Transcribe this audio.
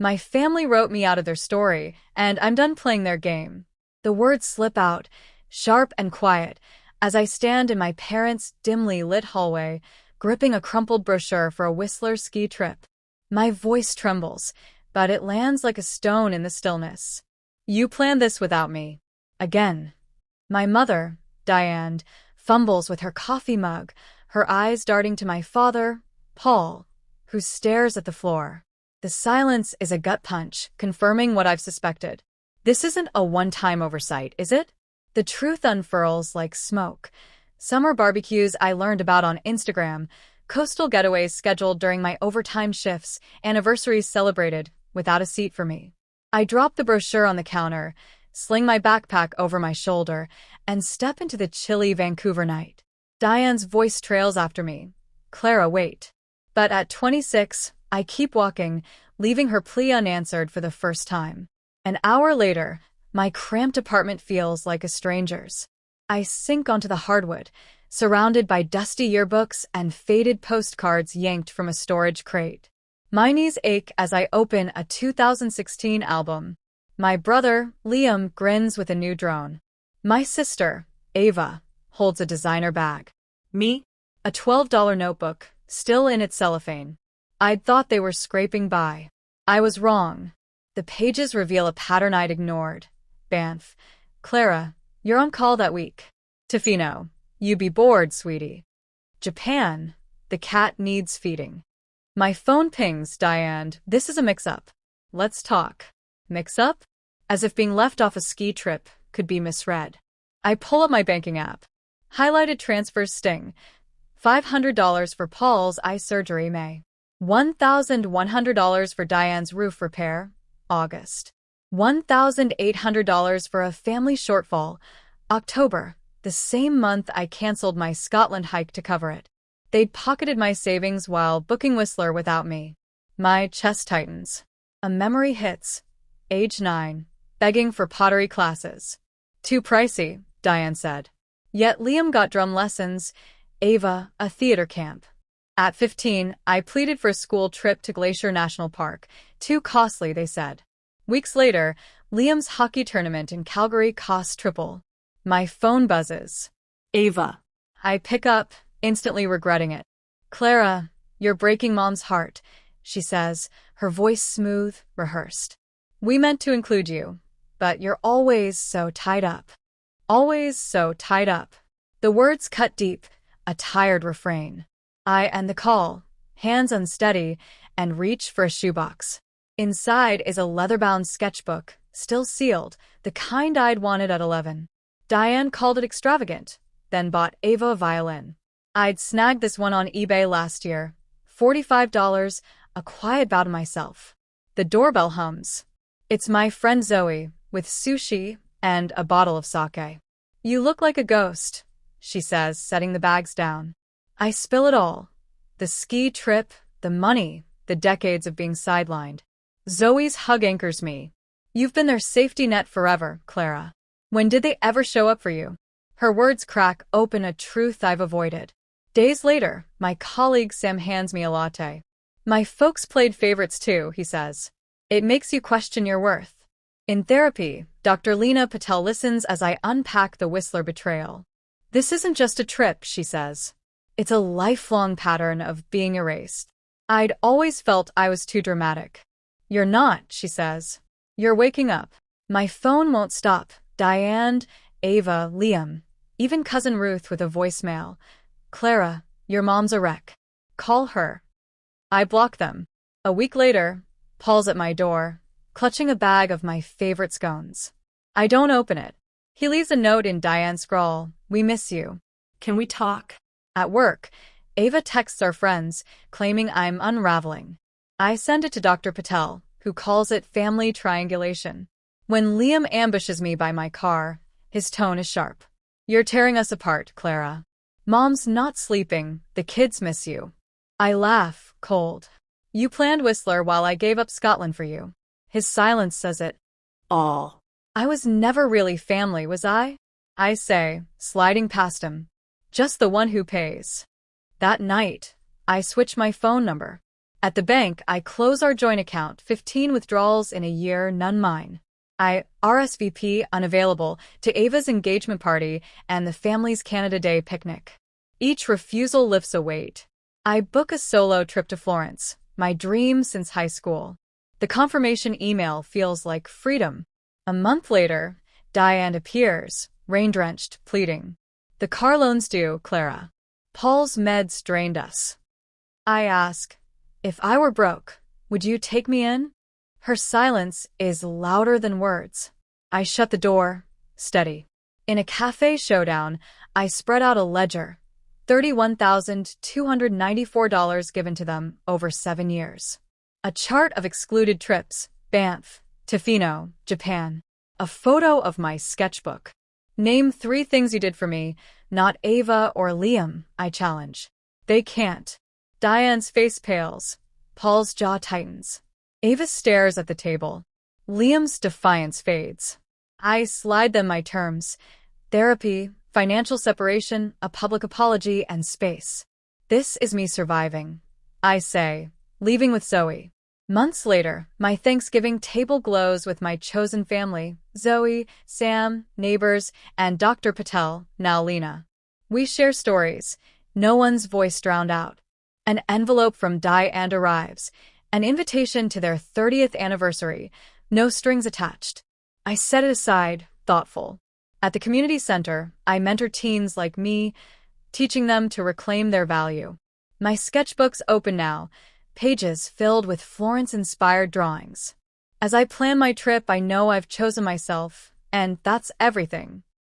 My family wrote me out of their story, and I'm done playing their game. The words slip out, sharp and quiet, as I stand in my parents' dimly lit hallway, gripping a crumpled brochure for a Whistler ski trip. My voice trembles, but it lands like a stone in the stillness. You planned this without me. Again. My mother, Diane, fumbles with her coffee mug, her eyes darting to my father, Paul, who stares at the floor. The silence is a gut punch, confirming what I've suspected. This isn't a one-time oversight, is it? The truth unfurls like smoke. Summer barbecues I learned about on Instagram, coastal getaways scheduled during my overtime shifts, anniversaries celebrated, without a seat for me. I drop the brochure on the counter, sling my backpack over my shoulder, and step into the chilly Vancouver night. Diane's voice trails after me. Clara, wait. But at 26, I keep walking, leaving her plea unanswered for the first time. An hour later, my cramped apartment feels like a stranger's. I sink onto the hardwood, surrounded by dusty yearbooks and faded postcards yanked from a storage crate. My knees ache as I open a 2016 album. My brother, Liam, grins with a new drone. My sister, Ava, holds a designer bag. Me? A $12 notebook, still in its cellophane. I'd thought they were scraping by. I was wrong. The pages reveal a pattern I'd ignored. Banff. Clara, you're on call that week. Tofino. You be bored, sweetie. Japan. The cat needs feeding. My phone pings, Diane. This is a mix-up. Let's talk. Mix-up? As if being left off a ski trip could be misread. I pull up my banking app. Highlighted transfers sting. $500 for Paul's eye surgery, May. $1,100 for Diane's roof repair, August. $1,800 for a family shortfall, October, the same month I canceled my Scotland hike to cover it. They'd pocketed my savings while booking Whistler without me. My chest tightens. A memory hits. Age 9, begging for pottery classes. Too pricey, Diane said. Yet Liam got drum lessons, Ava, a theater camp. At 15, I pleaded for a school trip to Glacier National Park. Too costly, they said. Weeks later, Liam's hockey tournament in Calgary cost triple. My phone buzzes. Ava. I pick up, instantly regretting it. Clara, you're breaking Mom's heart, she says, her voice smooth, rehearsed. We meant to include you, but you're always so tied up. Always so tied up. The words cut deep, a tired refrain. I end the call, hands unsteady, and reach for a shoebox. Inside is a leather-bound sketchbook, still sealed, the kind I'd wanted at 11. Diane called it extravagant, then bought Ava a violin. I'd snagged this one on eBay last year. $45, a quiet bow to myself. The doorbell hums. It's my friend Zoe, with sushi and a bottle of sake. You look like a ghost, she says, setting the bags down. I spill it all. The ski trip, the money, the decades of being sidelined. Zoe's hug anchors me. You've been their safety net forever, Clara. When did they ever show up for you? Her words crack open a truth I've avoided. Days later, my colleague Sam hands me a latte. My folks played favorites too, he says. It makes you question your worth. In therapy, Dr. Lena Patel listens as I unpack the Whistler betrayal. This isn't just a trip, she says. It's a lifelong pattern of being erased. I'd always felt I was too dramatic. You're not, she says. You're waking up. My phone won't stop. Diane, Ava, Liam, even Cousin Ruth with a voicemail. Clara, your mom's a wreck. Call her. I block them. A week later, Paul's at my door, clutching a bag of my favorite scones. I don't open it. He leaves a note in Diane's scrawl. We miss you. Can we talk? At work, Ava texts our friends, claiming I'm unraveling. I send it to Dr. Patel, who calls it family triangulation. When Liam ambushes me by my car, his tone is sharp. You're tearing us apart, Clara. Mom's not sleeping, the kids miss you. I laugh, cold. You planned Whistler while I gave up Scotland for you. His silence says it all. I was never really family, was I? I say, sliding past him. Just the one who pays. That night, I switch my phone number. At the bank, I close our joint account, 15 withdrawals in a year, none mine. I RSVP Unavailable to Ava's engagement party and the family's Canada Day picnic. Each refusal lifts a weight. I book a solo trip to Florence, my dream since high school. The confirmation email feels like freedom. A month later, Diane appears, rain-drenched, pleading. The car loan's due, Clara. Paul's meds drained us. I ask, if I were broke, would you take me in? Her silence is louder than words. I shut the door, steady. In a cafe showdown, I spread out a ledger. $31,294 given to them over 7 years. A chart of excluded trips, Banff, Tofino, Japan. A photo of my sketchbook. Name 3 things you did for me, not Ava or Liam, I challenge. They can't. Diane's face pales. Paul's jaw tightens. Ava stares at the table. Liam's defiance fades. I slide them my terms. Therapy, financial separation, a public apology, and space. This is me surviving. I say, leaving with Zoe. Months later, my Thanksgiving table glows with my chosen family, Zoe, Sam, neighbors, and Dr. Patel, now Lena. We share stories, no one's voice drowned out. An envelope from Diane arrives, an invitation to their 30th anniversary, no strings attached. I set it aside, thoughtful. At the community center, I mentor teens like me, teaching them to reclaim their value. My sketchbook's open now, pages filled with Florence-inspired drawings. As I plan my trip, I know I've chosen myself, and that's everything.